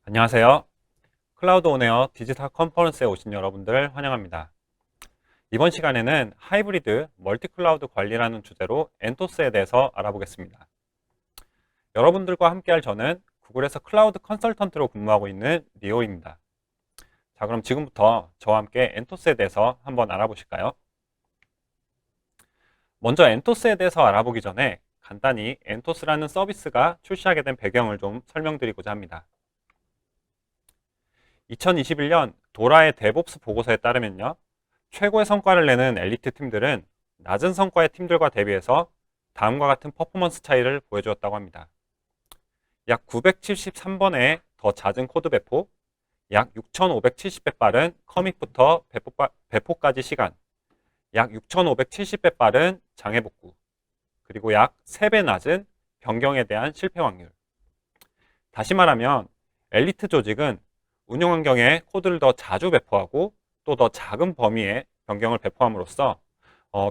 안녕하세요. 클라우드 온에어 디지털 컨퍼런스에 오신 여러분들 환영합니다. 이번 시간에는 하이브리드 멀티 클라우드 관리라는 주제로 엔토스에 대해서 알아보겠습니다. 여러분들과 함께할 저는 구글에서 클라우드 컨설턴트로 근무하고 있는 리오입니다. 자, 그럼 지금부터 저와 함께 엔토스에 대해서 한번 알아보실까요? 먼저 엔토스에 대해서 알아보기 전에 간단히 엔토스라는 서비스가 출시하게 된 배경을 좀 설명드리고자 합니다. 2021년 도라의 데브옵스 보고서에 따르면요, 최고의 성과를 내는 엘리트 팀들은 낮은 성과의 팀들과 대비해서 다음과 같은 퍼포먼스 차이를 보여주었다고 합니다. 약 973번의 더 잦은 코드 배포, 약 6570배 빠른 커밋부터 배포까지 시간, 약 6570배 빠른 장애 복구, 그리고 약 3배 낮은 변경에 대한 실패 확률. 다시 말하면 엘리트 조직은 운영 환경에 코드를 더 자주 배포하고 또 더 작은 범위의 변경을 배포함으로써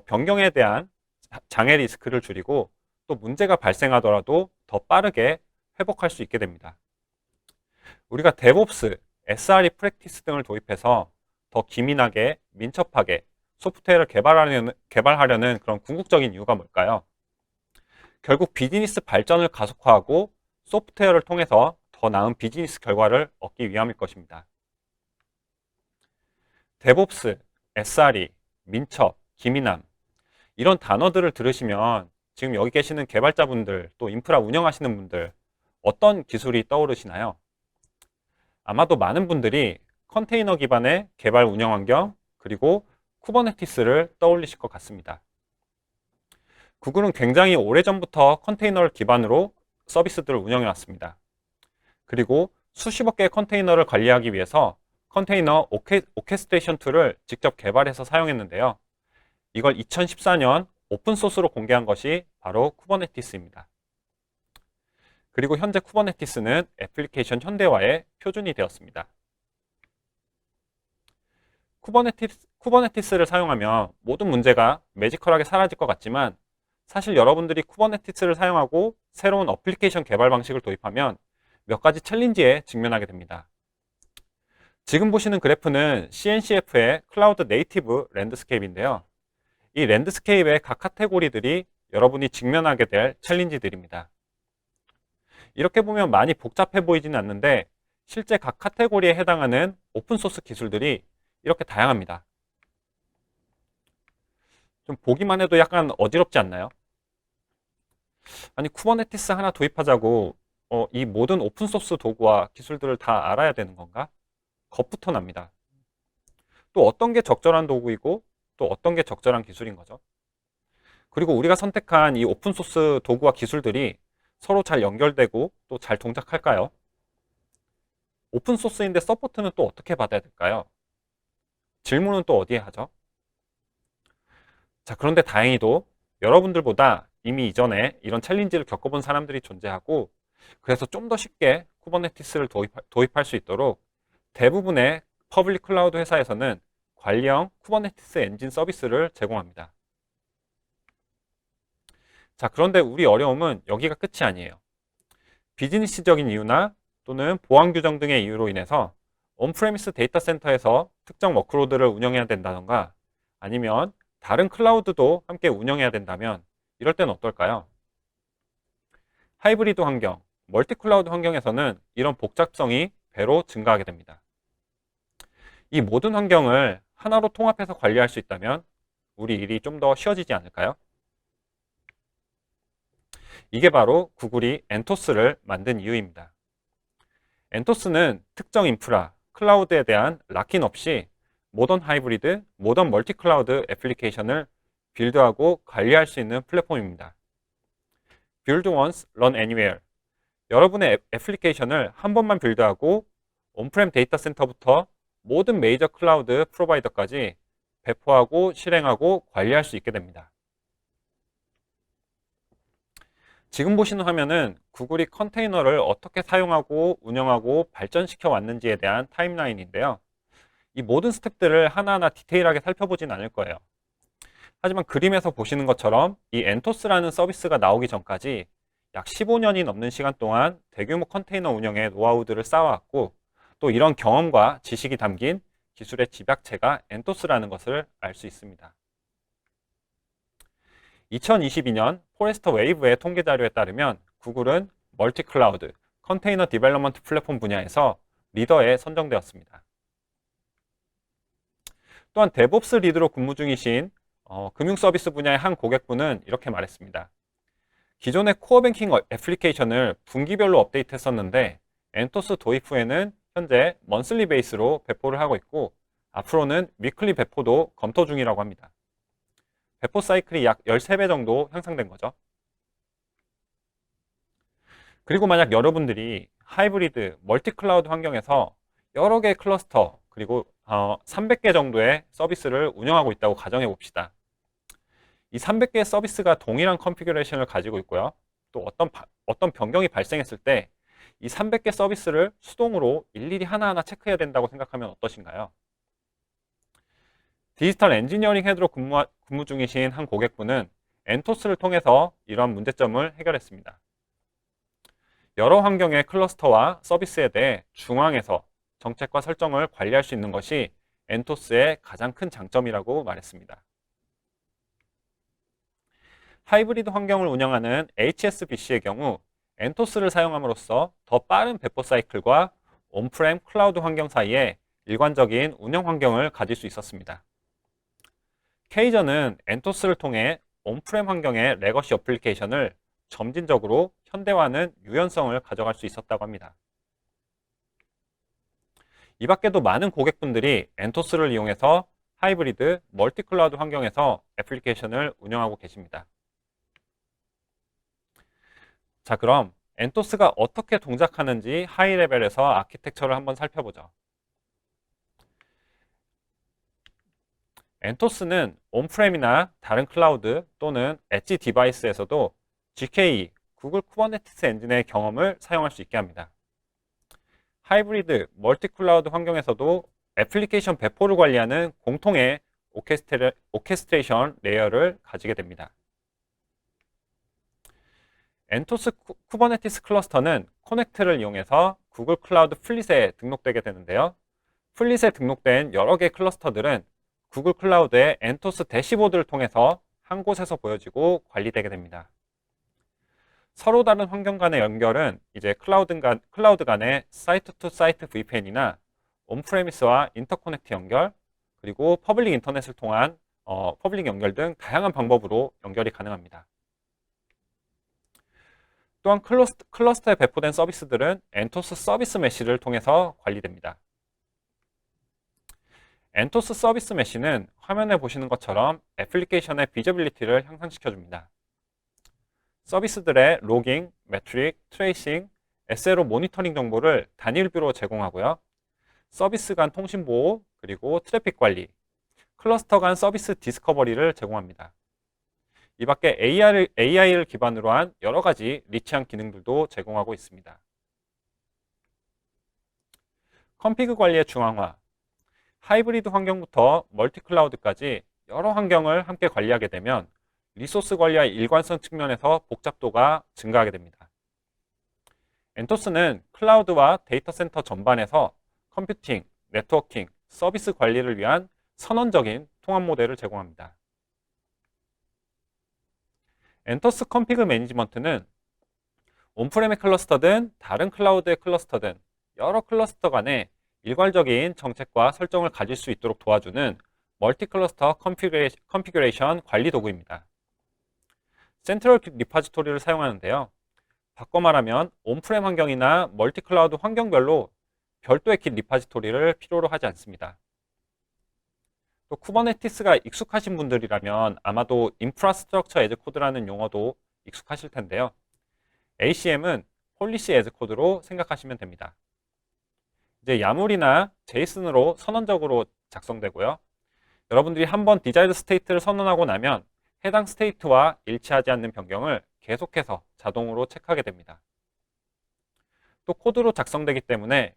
변경에 대한 장애 리스크를 줄이고 또 문제가 발생하더라도 더 빠르게 회복할 수 있게 됩니다. 우리가 데브옵스, SRE 프랙티스 등을 도입해서 더 기민하게 민첩하게 소프트웨어를 개발하려는 그런 궁극적인 이유가 뭘까요? 결국 비즈니스 발전을 가속화하고 소프트웨어를 통해서 더 나은 비즈니스 결과를 얻기 위함일 것입니다. 데브옵스, SRE, 민첩, 기민함 이런 단어들을 들으시면 지금 여기 계시는 개발자분들 또 인프라 운영하시는 분들 어떤 기술이 떠오르시나요? 아마도 많은 분들이 컨테이너 기반의 개발 운영 환경 그리고 쿠버네티스를 떠올리실 것 같습니다. 구글은 굉장히 오래전부터 컨테이너를 기반으로 서비스들을 운영해 왔습니다. 그리고 수십억 개의 컨테이너를 관리하기 위해서 컨테이너 오케스트레이션 툴을 직접 개발해서 사용했는데요. 이걸 2014년 오픈소스로 공개한 것이 바로 쿠버네티스입니다. 그리고 현재 쿠버네티스는 애플리케이션 현대화의 표준이 되었습니다. 쿠버네티스를 사용하면 모든 문제가 매지컬하게 사라질 것 같지만 사실 여러분들이 쿠버네티스를 사용하고 새로운 어플리케이션 개발 방식을 도입하면 몇 가지 챌린지에 직면하게 됩니다. 지금 보시는 그래프는 CNCF의 클라우드 네이티브 랜드스케이프인데요. 이 랜드스케이프의 각 카테고리들이 여러분이 직면하게 될 챌린지들입니다. 이렇게 보면 많이 복잡해 보이지는 않는데 실제 각 카테고리에 해당하는 오픈소스 기술들이 이렇게 다양합니다. 좀 보기만 해도 약간 어지럽지 않나요? 아니 쿠버네티스 하나 도입하자고 이 모든 오픈소스 도구와 기술들을 다 알아야 되는 건가? 겁부터 납니다. 또 어떤 게 적절한 도구이고 또 어떤 게 적절한 기술인 거죠. 그리고 우리가 선택한 이 오픈소스 도구와 기술들이 서로 잘 연결되고 또 잘 동작할까요? 오픈소스인데 서포트는 또 어떻게 받아야 될까요? 질문은 또 어디에 하죠? 자, 그런데 다행히도 여러분들보다 이미 이전에 이런 챌린지를 겪어본 사람들이 존재하고 그래서 좀 더 쉽게 쿠버네티스를 도입할 수 있도록 대부분의 퍼블릭 클라우드 회사에서는 관리형 쿠버네티스 엔진 서비스를 제공합니다. 자, 그런데 우리 어려움은 여기가 끝이 아니에요. 비즈니스적인 이유나 또는 보안 규정 등의 이유로 인해서 온프레미스 데이터 센터에서 특정 워크로드를 운영해야 된다던가 아니면 다른 클라우드도 함께 운영해야 된다면 이럴 때는 어떨까요? 하이브리드 환경, 멀티 클라우드 환경에서는 이런 복잡성이 배로 증가하게 됩니다. 이 모든 환경을 하나로 통합해서 관리할 수 있다면 우리 일이 좀 더 쉬워지지 않을까요? 이게 바로 구글이 엔토스를 만든 이유입니다. 엔토스는 특정 인프라, 클라우드에 대한 락인 없이 모던 하이브리드, 모던 멀티 클라우드 애플리케이션을 빌드하고 관리할 수 있는 플랫폼입니다. Build once, run anywhere. 여러분의 애플리케이션을 한 번만 빌드하고 온프렘 데이터 센터부터 모든 메이저 클라우드 프로바이더까지 배포하고 실행하고 관리할 수 있게 됩니다. 지금 보시는 화면은 구글이 컨테이너를 어떻게 사용하고 운영하고 발전시켜 왔는지에 대한 타임라인인데요. 이 모든 스텝들을 하나하나 디테일하게 살펴보진 않을 거예요. 하지만 그림에서 보시는 것처럼 이 엔토스라는 서비스가 나오기 전까지 약 15년이 넘는 시간 동안 대규모 컨테이너 운영의 노하우들을 쌓아왔고 또 이런 경험과 지식이 담긴 기술의 집약체가 엔토스라는 것을 알 수 있습니다. 2022년 포레스터 웨이브의 통계 자료에 따르면 구글은 멀티 클라우드, 컨테이너 디벨롭먼트 플랫폼 분야에서 리더에 선정되었습니다. 또한 데브옵스 리드로 근무 중이신 금융 서비스 분야의 한 고객분은 이렇게 말했습니다. 기존의 코어 뱅킹 애플리케이션을 분기별로 업데이트했었는데 엔토스 도입 후에는 현재 먼슬리 베이스로 배포를 하고 있고 앞으로는 위클리 배포도 검토 중이라고 합니다. 배포 사이클이 약 13배 정도 향상된 거죠. 그리고 만약 여러분들이 하이브리드, 멀티 클라우드 환경에서 여러 개의 클러스터 그리고 300개 정도의 서비스를 운영하고 있다고 가정해 봅시다. 이 300개의 서비스가 동일한 컨피규레이션을 가지고 있고요. 또 어떤 변경이 발생했을 때 이 300개 서비스를 수동으로 일일이 하나하나 체크해야 된다고 생각하면 어떠신가요? 디지털 엔지니어링 헤드로 근무 중이신 한 고객분은 엔토스를 통해서 이러한 문제점을 해결했습니다. 여러 환경의 클러스터와 서비스에 대해 중앙에서 정책과 설정을 관리할 수 있는 것이 엔토스의 가장 큰 장점이라고 말했습니다. 하이브리드 환경을 운영하는 HSBC의 경우 엔토스를 사용함으로써 더 빠른 배포 사이클과 온프렘 클라우드 환경 사이에 일관적인 운영 환경을 가질 수 있었습니다. K전은 엔토스를 통해 온프렘 환경의 레거시 어플리케이션을 점진적으로 현대화하는 유연성을 가져갈 수 있었다고 합니다. 이 밖에도 많은 고객분들이 엔토스를 이용해서 하이브리드, 멀티 클라우드 환경에서 애플리케이션을 운영하고 계십니다. 자, 그럼 엔토스가 어떻게 동작하는지 하이 레벨에서 아키텍처를 한번 살펴보죠. 엔토스는 온프렘이나 다른 클라우드 또는 엣지 디바이스에서도 GKE, 구글 쿠버네티스 엔진의 경험을 사용할 수 있게 합니다. 하이브리드, 멀티 클라우드 환경에서도 애플리케이션 배포를 관리하는 공통의 오케스트레이션 레이어를 가지게 됩니다. 엔토스 쿠버네티스 클러스터는 커넥트를 이용해서 구글 클라우드 플릿에 등록되게 되는데요. 플릿에 등록된 여러 개의 클러스터들은 구글 클라우드의 엔토스 대시보드를 통해서 한 곳에서 보여지고 관리되게 됩니다. 서로 다른 환경 간의 연결은 이제 클라우드 간의 사이트 투 사이트 VPN이나 온프레미스와 인터커넥트 연결, 그리고 퍼블릭 인터넷을 통한 퍼블릭 연결 등 다양한 방법으로 연결이 가능합니다. 또한 클러스터에 배포된 서비스들은 엔토스 서비스 메시를 통해서 관리됩니다. 엔토스 서비스 메시는 화면에 보시는 것처럼 애플리케이션의 비저빌리티를 향상시켜줍니다. 서비스들의 로깅, 매트릭, 트레이싱, SLO 모니터링 정보를 단일 뷰로 제공하고요. 서비스 간 통신 보호, 그리고 트래픽 관리, 클러스터 간 서비스 디스커버리를 제공합니다. 이 밖에 AI를 기반으로 한 여러 가지 리치한 기능들도 제공하고 있습니다. 컨피그 관리의 중앙화, 하이브리드 환경부터 멀티 클라우드까지 여러 환경을 함께 관리하게 되면 리소스 관리와 일관성 측면에서 복잡도가 증가하게 됩니다. 엔토스는 클라우드와 데이터 센터 전반에서 컴퓨팅, 네트워킹, 서비스 관리를 위한 선언적인 통합 모델을 제공합니다. 엔토스 컨피그 매니지먼트는 온프레미 클러스터든 다른 클라우드의 클러스터든 여러 클러스터 간에 일괄적인 정책과 설정을 가질 수 있도록 도와주는 멀티 클러스터 컨피그레이션 관리 도구입니다. 센트럴 리파지토리를 사용하는데요. 바꿔 말하면 온프렘 환경이나 멀티 클라우드 환경별로 별도의 깃 리파지토리를 필요로 하지 않습니다. 또 쿠버네티스가 익숙하신 분들이라면 아마도 인프라스트럭처 에즈 코드라는 용어도 익숙하실 텐데요. ACM은 폴리시 에즈 코드로 생각하시면 됩니다. 이제 야물이나 제이슨으로 선언적으로 작성되고요. 여러분들이 한번 디자이드 스테이트를 선언하고 나면 해당 스테이트와 일치하지 않는 변경을 계속해서 자동으로 체크하게 됩니다. 또 코드로 작성되기 때문에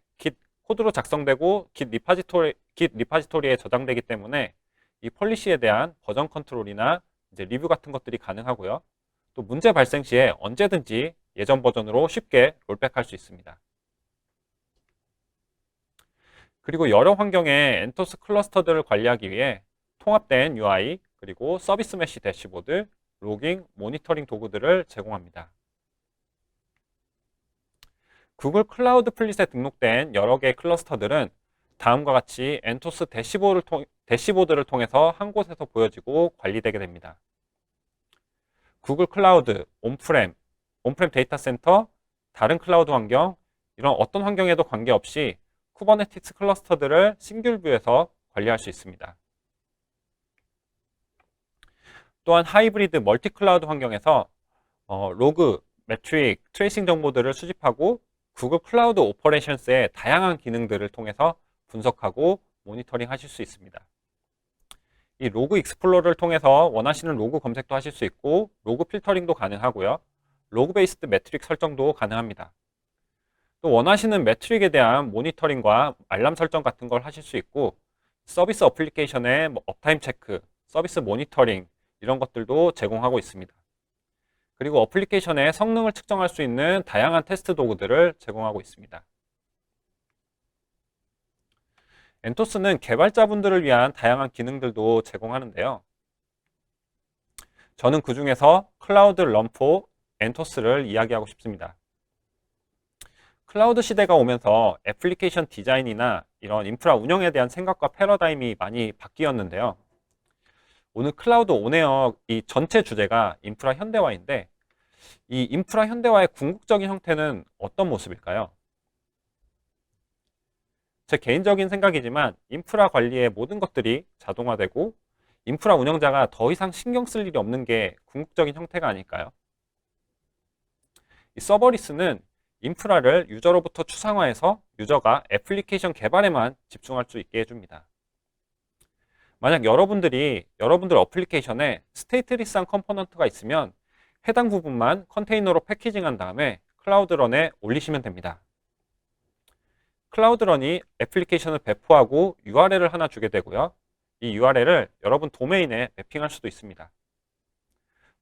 코드로 작성되고 깃 리파지토리에 저장되기 때문에 이 폴리시에 대한 버전 컨트롤이나 이제 리뷰 같은 것들이 가능하고요. 또 문제 발생 시에 언제든지 예전 버전으로 쉽게 롤백할 수 있습니다. 그리고 여러 환경의 엔토스 클러스터들을 관리하기 위해 통합된 UI, 그리고 서비스 메쉬 대시보드, 로깅, 모니터링 도구들을 제공합니다. 구글 클라우드 플릿에 등록된 여러 개의 클러스터들은 다음과 같이 엔토스 대시보드를 통해서 한 곳에서 보여지고 관리되게 됩니다. 구글 클라우드, 온프렘 데이터 센터, 다른 클라우드 환경, 이런 어떤 환경에도 관계없이 쿠버네티스 클러스터들을 싱글 뷰에서 관리할 수 있습니다. 또한 하이브리드 멀티 클라우드 환경에서 로그, 매트릭, 트레이싱 정보들을 수집하고 구글 클라우드 오퍼레이션스의 다양한 기능들을 통해서 분석하고 모니터링 하실 수 있습니다. 이 로그 익스플로러를 통해서 원하시는 로그 검색도 하실 수 있고 로그 필터링도 가능하고요. 로그 베이스드 매트릭 설정도 가능합니다. 또 원하시는 매트릭에 대한 모니터링과 알람 설정 같은 걸 하실 수 있고 서비스 어플리케이션의 업타임 체크, 서비스 모니터링 이런 것들도 제공하고 있습니다. 그리고 어플리케이션의 성능을 측정할 수 있는 다양한 테스트 도구들을 제공하고 있습니다. 엔토스는 개발자분들을 위한 다양한 기능들도 제공하는데요. 저는 그 중에서 클라우드 럼포 엔토스를 이야기하고 싶습니다. 클라우드 시대가 오면서 애플리케이션 디자인이나 이런 인프라 운영에 대한 생각과 패러다임이 많이 바뀌었는데요. 오늘 클라우드 온에어 이 전체 주제가 인프라 현대화인데 이 인프라 현대화의 궁극적인 형태는 어떤 모습일까요? 제 개인적인 생각이지만 인프라 관리의 모든 것들이 자동화되고 인프라 운영자가 더 이상 신경 쓸 일이 없는 게 궁극적인 형태가 아닐까요? 이 서버리스는 인프라를 유저로부터 추상화해서 유저가 애플리케이션 개발에만 집중할 수 있게 해줍니다. 만약 여러분들 어플리케이션에 스테이트리스한 컴포넌트가 있으면 해당 부분만 컨테이너로 패키징한 다음에 클라우드런에 올리시면 됩니다. 클라우드런이 애플리케이션을 배포하고 URL을 하나 주게 되고요. 이 URL을 여러분 도메인에 매핑할 수도 있습니다.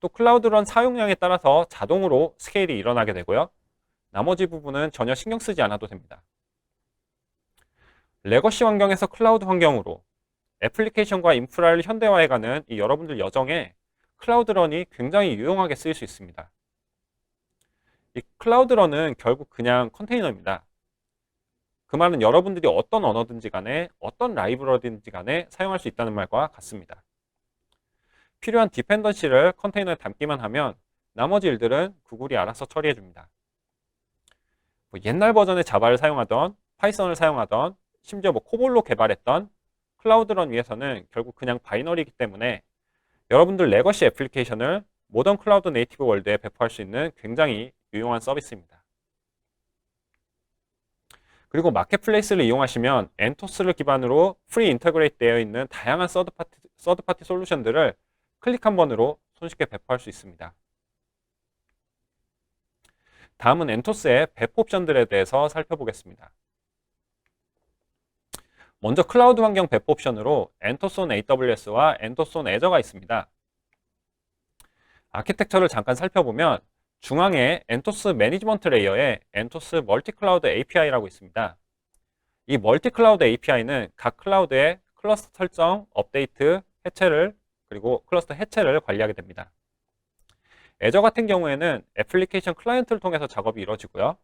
또 클라우드런 사용량에 따라서 자동으로 스케일이 일어나게 되고요. 나머지 부분은 전혀 신경 쓰지 않아도 됩니다. 레거시 환경에서 클라우드 환경으로 애플리케이션과 인프라를 현대화해가는 이 여러분들 여정에 클라우드런이 굉장히 유용하게 쓰일 수 있습니다. 이 클라우드런은 결국 그냥 컨테이너입니다. 그 말은 여러분들이 어떤 언어든지 간에 어떤 라이브러리든지 간에 사용할 수 있다는 말과 같습니다. 필요한 디펜던시를 컨테이너에 담기만 하면 나머지 일들은 구글이 알아서 처리해 줍니다. 옛날 버전의 자바를 사용하던 파이썬을 사용하던 심지어 코볼로 개발했던 클라우드런 위에서는 결국 그냥 바이너리이기 때문에 여러분들 레거시 애플리케이션을 모던 클라우드 네이티브 월드에 배포할 수 있는 굉장히 유용한 서비스입니다. 그리고 마켓플레이스를 이용하시면 엔토스를 기반으로 프리 인터그레이트 되어 있는 다양한 서드파티 솔루션들을 클릭 한 번으로 손쉽게 배포할 수 있습니다. 다음은 엔토스의 배포 옵션들에 대해서 살펴보겠습니다. 먼저 클라우드 환경 배포 옵션으로 엔토스 온 AWS와 엔토스 온 애저가 있습니다. 아키텍처를 잠깐 살펴보면 중앙에 엔토스 매니지먼트 레이어에 엔토스 멀티 클라우드 API라고 있습니다. 이 멀티 클라우드 API는 각 클라우드의 클러스터 설정, 업데이트, 해체를 그리고 클러스터 해체를 관리하게 됩니다. 애저 같은 경우에는 애플리케이션 클라이언트를 통해서 작업이 이루어지고요.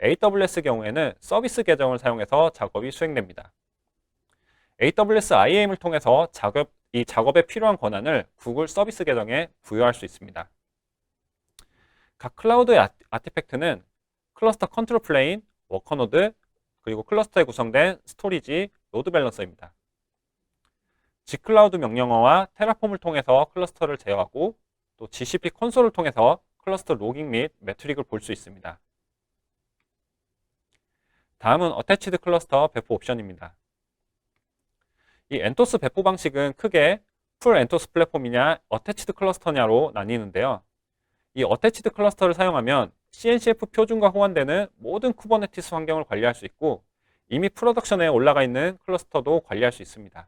AWS 경우에는 서비스 계정을 사용해서 작업이 수행됩니다. AWS IAM을 통해서 이 작업에 필요한 권한을 구글 서비스 계정에 부여할 수 있습니다. 각 클라우드의 아티팩트는 클러스터 컨트롤 플레인, 워커노드, 그리고 클러스터에 구성된 스토리지, 로드 밸런서입니다. G클라우드 명령어와 테라폼을 통해서 클러스터를 제어하고 또 GCP 콘솔을 통해서 클러스터 로깅 및 매트릭을 볼 수 있습니다. 다음은 어태치드 클러스터 배포 옵션입니다. 이 엔토스 배포 방식은 크게 풀 엔토스 플랫폼이냐 어태치드 클러스터냐로 나뉘는데요. 이 어태치드 클러스터를 사용하면 CNCF 표준과 호환되는 모든 쿠버네티스 환경을 관리할 수 있고 이미 프로덕션에 올라가 있는 클러스터도 관리할 수 있습니다.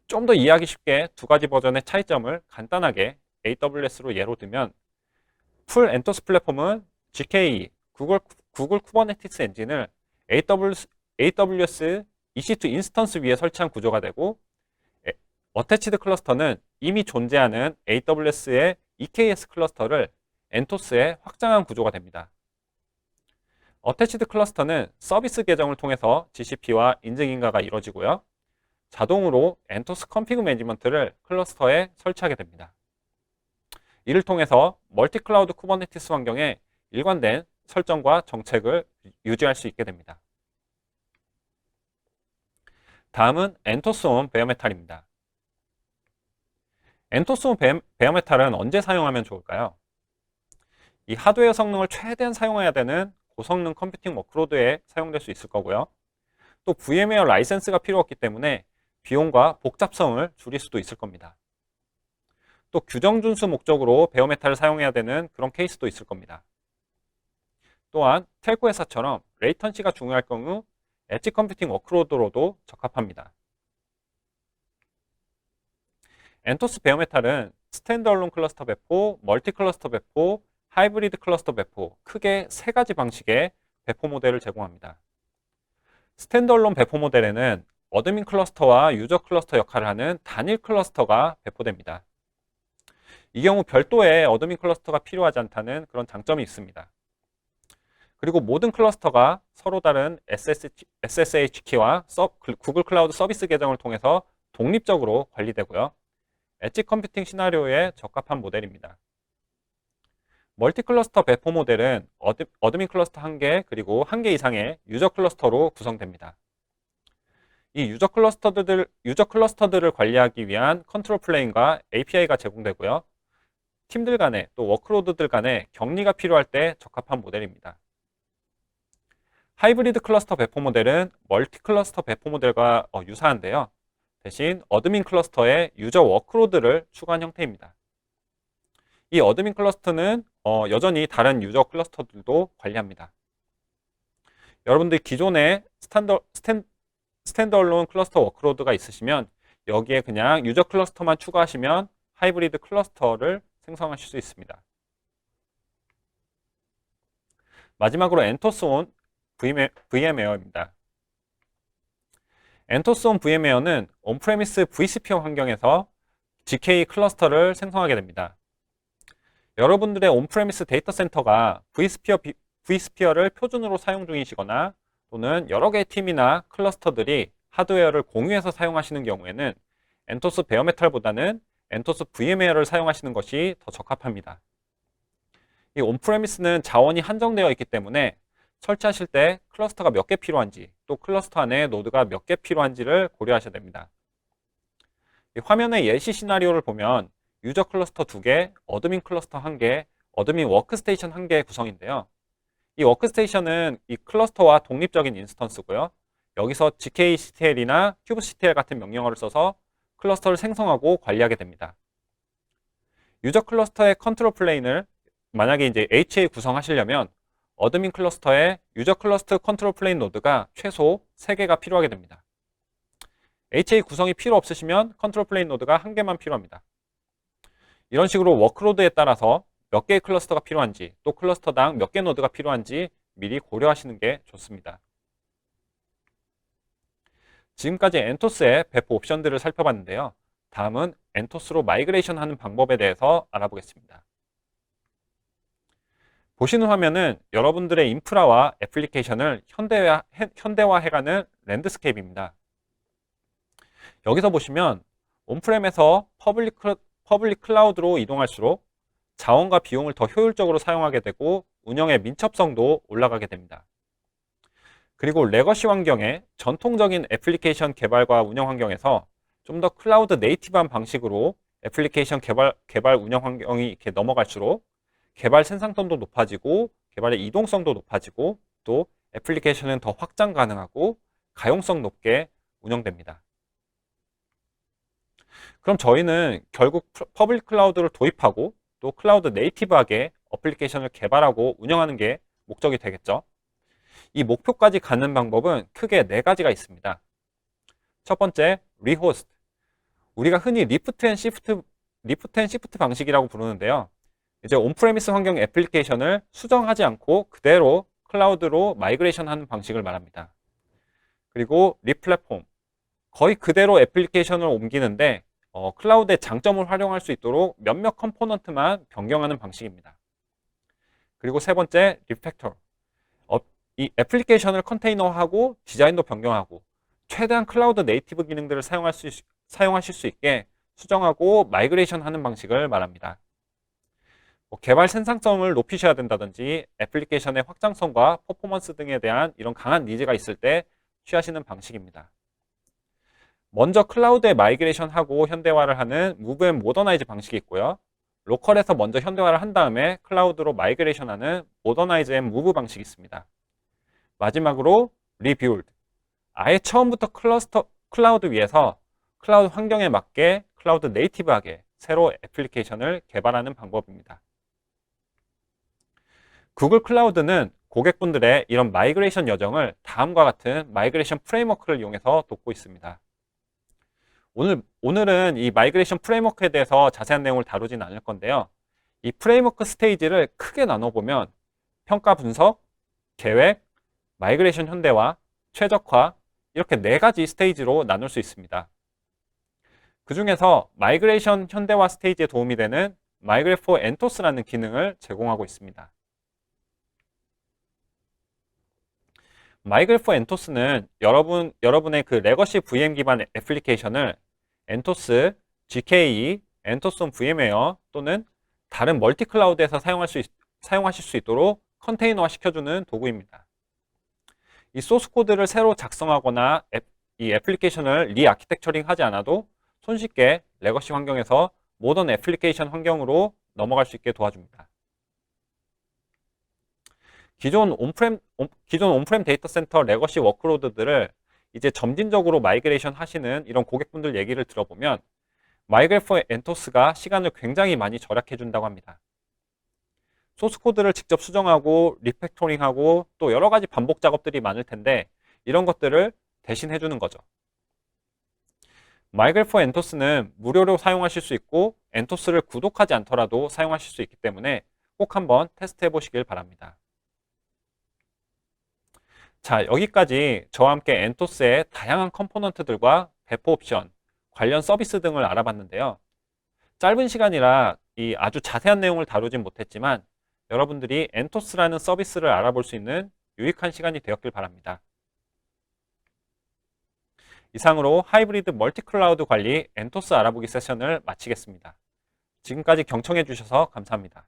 좀 더 이해하기 쉽게 두 가지 버전의 차이점을 간단하게 AWS로 예로 들면 풀 엔토스 플랫폼은 GKE, 구글 쿠버네티스 엔진을 AWS EC2 인스턴스 위에 설치한 구조가 되고, 어태치드 클러스터는 이미 존재하는 AWS의 EKS 클러스터를 엔토스에 확장한 구조가 됩니다. 어태치드 클러스터는 서비스 계정을 통해서 GCP와 인증 인가가 이루어지고요. 자동으로 엔토스 컨피그 매니지먼트를 클러스터에 설치하게 됩니다. 이를 통해서 멀티 클라우드 쿠버네티스 환경에 일관된 설정과 정책을 유지할 수 있게 됩니다. 다음은 엔토스온 베어메탈입니다. 엔토스온 베어메탈은 언제 사용하면 좋을까요? 이 하드웨어 성능을 최대한 사용해야 되는 고성능 컴퓨팅 워크로드에 사용될 수 있을 거고요. 또 VM웨어 라이센스가 필요 없기 때문에 비용과 복잡성을 줄일 수도 있을 겁니다. 또 규정 준수 목적으로 베어메탈을 사용해야 되는 그런 케이스도 있을 겁니다. 또한 텔코 회사처럼 레이턴시가 중요할 경우 엣지 컴퓨팅 워크로드로도 적합합니다. 엔토스 베어메탈은 스탠드얼론 클러스터 배포, 멀티 클러스터 배포, 하이브리드 클러스터 배포, 크게 세 가지 방식의 배포 모델을 제공합니다. 스탠드얼론 배포 모델에는 어드민 클러스터와 유저 클러스터 역할을 하는 단일 클러스터가 배포됩니다. 이 경우 별도의 어드민 클러스터가 필요하지 않다는 그런 장점이 있습니다. 그리고 모든 클러스터가 서로 다른 SSH 키와 구글 클라우드 서비스 계정을 통해서 독립적으로 관리되고요. 엣지 컴퓨팅 시나리오에 적합한 모델입니다. 멀티 클러스터 배포 모델은 어드민 클러스터 1개 그리고 1개 이상의 유저 클러스터로 구성됩니다. 이 유저 클러스터들을 관리하기 위한 컨트롤 플레인과 API가 제공되고요. 팀들 간에 또 워크로드들 간에 격리가 필요할 때 적합한 모델입니다. 하이브리드 클러스터 배포 모델은 멀티 클러스터 배포 모델과 유사한데요. 대신 어드민 클러스터에 유저 워크로드를 추가한 형태입니다. 이 어드민 클러스터는 여전히 다른 유저 클러스터들도 관리합니다. 여러분들 기존에 스탠드얼론 클러스터 워크로드가 있으시면 여기에 그냥 유저 클러스터만 추가하시면 하이브리드 클러스터를 생성하실 수 있습니다. 마지막으로 엔토스온 VM웨어입니다. 엔토스온 VM웨어는 온프레미스 vSphere 환경에서 GKE 클러스터를 생성하게 됩니다. 여러분들의 온프레미스 데이터 센터가 vSphere를 표준으로 사용 중이시거나 또는 여러 개의 팀이나 클러스터들이 하드웨어를 공유해서 사용하시는 경우에는 엔토스 베어메탈보다는 엔토스 VM웨어를 사용하시는 것이 더 적합합니다. 이 온프레미스는 자원이 한정되어 있기 때문에 설치하실 때 클러스터가 몇 개 필요한지 또 클러스터 안에 노드가 몇 개 필요한지를 고려하셔야 됩니다. 이 화면의 예시 시나리오를 보면 유저 클러스터 2개, 어드민 클러스터 1개, 어드민 워크스테이션 1개의 구성인데요. 이 워크스테이션은 이 클러스터와 독립적인 인스턴스고요. 여기서 GKCTL이나 kubectl 같은 명령어를 써서 클러스터를 생성하고 관리하게 됩니다. 유저 클러스터의 컨트롤 플레인을 만약에 이제 HA 구성하시려면 어드민 클러스터에 유저 클러스터 컨트롤 플레인 노드가 최소 3개가 필요하게 됩니다. HA 구성이 필요 없으시면 컨트롤 플레인 노드가 1개만 필요합니다. 이런 식으로 워크로드에 따라서 몇 개의 클러스터가 필요한지 또 클러스터당 몇 개 노드가 필요한지 미리 고려하시는 게 좋습니다. 지금까지 엔토스의 배포 옵션들을 살펴봤는데요. 다음은 엔토스로 마이그레이션 하는 방법에 대해서 알아보겠습니다. 보시는 화면은 여러분들의 인프라와 애플리케이션을 현대화해가는 랜드스케이프입니다. 여기서 보시면 온프렘에서 퍼블릭 클라우드로 이동할수록 자원과 비용을 더 효율적으로 사용하게 되고 운영의 민첩성도 올라가게 됩니다. 그리고 레거시 환경의 전통적인 애플리케이션 개발과 운영 환경에서 좀 더 클라우드 네이티브한 방식으로 애플리케이션 개발 운영 환경이 이렇게 넘어갈수록 개발 생산성도 높아지고 개발의 이동성도 높아지고 또 애플리케이션은 더 확장 가능하고 가용성 높게 운영됩니다. 그럼 저희는 결국 퍼블릭 클라우드를 도입하고 또 클라우드 네이티브하게 어플리케이션을 개발하고 운영하는 게 목적이 되겠죠. 이 목표까지 가는 방법은 크게 4가지가 있습니다. 첫 번째, 리호스트. 우리가 흔히 리프트 앤 시프트 방식이라고 부르는데요. 이제 온프레미스 환경 애플리케이션을 수정하지 않고 그대로 클라우드로 마이그레이션 하는 방식을 말합니다. 그리고 리플랫폼, 거의 그대로 애플리케이션을 옮기는데 클라우드의 장점을 활용할 수 있도록 몇몇 컴포넌트만 변경하는 방식입니다. 그리고 세 번째, 리팩터. 이 애플리케이션을 컨테이너화하고 디자인도 변경하고 최대한 클라우드 네이티브 기능들을 사용하실 수 있게 수정하고 마이그레이션 하는 방식을 말합니다. 개발 생산성을 높이셔야 된다든지 애플리케이션의 확장성과 퍼포먼스 등에 대한 이런 강한 니즈가 있을 때 취하시는 방식입니다. 먼저 클라우드에 마이그레이션 하고 현대화를 하는 무브 앤 모더나이즈 방식이 있고요. 로컬에서 먼저 현대화를 한 다음에 클라우드로 마이그레이션 하는 모더나이즈 앤 무브 방식이 있습니다. 마지막으로 리뷰드. 아예 처음부터 클라우드 위에서 클라우드 환경에 맞게 클라우드 네이티브하게 새로 애플리케이션을 개발하는 방법입니다. 구글 클라우드는 고객분들의 이런 마이그레이션 여정을 다음과 같은 마이그레이션 프레임워크를 이용해서 돕고 있습니다. 오늘은 이 마이그레이션 프레임워크에 대해서 자세한 내용을 다루진 않을 건데요. 이 프레임워크 스테이지를 크게 나눠보면 평가 분석, 계획, 마이그레이션 현대화, 최적화 이렇게 4가지 스테이지로 나눌 수 있습니다. 그 중에서 마이그레이션 현대화 스테이지에 도움이 되는 Migrate for NTOS라는 기능을 제공하고 있습니다. Migrate for NTOS는 여러분의 그 레거시 VM 기반 애플리케이션을 NTOS, GKE, NTOS on VMware 또는 다른 멀티 클라우드에서 사용하실 수 있도록 컨테이너화 시켜주는 도구입니다. 이 소스 코드를 새로 작성하거나 이 애플리케이션을 리아키텍처링 하지 않아도 손쉽게 레거시 환경에서 모던 애플리케이션 환경으로 넘어갈 수 있게 도와줍니다. 기존 온프렘 데이터 센터 레거시 워크로드들을 이제 점진적으로 마이그레이션 하시는 이런 고객분들 얘기를 들어보면 Migrate for NTOS가 시간을 굉장히 많이 절약해 준다고 합니다. 소스 코드를 직접 수정하고 리팩토링하고 또 여러 가지 반복 작업들이 많을 텐데 이런 것들을 대신 해주는 거죠. Migrate for NTOS는 무료로 사용하실 수 있고 NTOS를 구독하지 않더라도 사용하실 수 있기 때문에 꼭 한번 테스트 해보시길 바랍니다. 자, 여기까지 저와 함께 NTOS의 다양한 컴포넌트들과 배포 옵션, 관련 서비스 등을 알아봤는데요. 짧은 시간이라 이 아주 자세한 내용을 다루진 못했지만 여러분들이 NTOS라는 서비스를 알아볼 수 있는 유익한 시간이 되었길 바랍니다. 이상으로 하이브리드 멀티클라우드 관리 NTOS 알아보기 세션을 마치겠습니다. 지금까지 경청해 주셔서 감사합니다.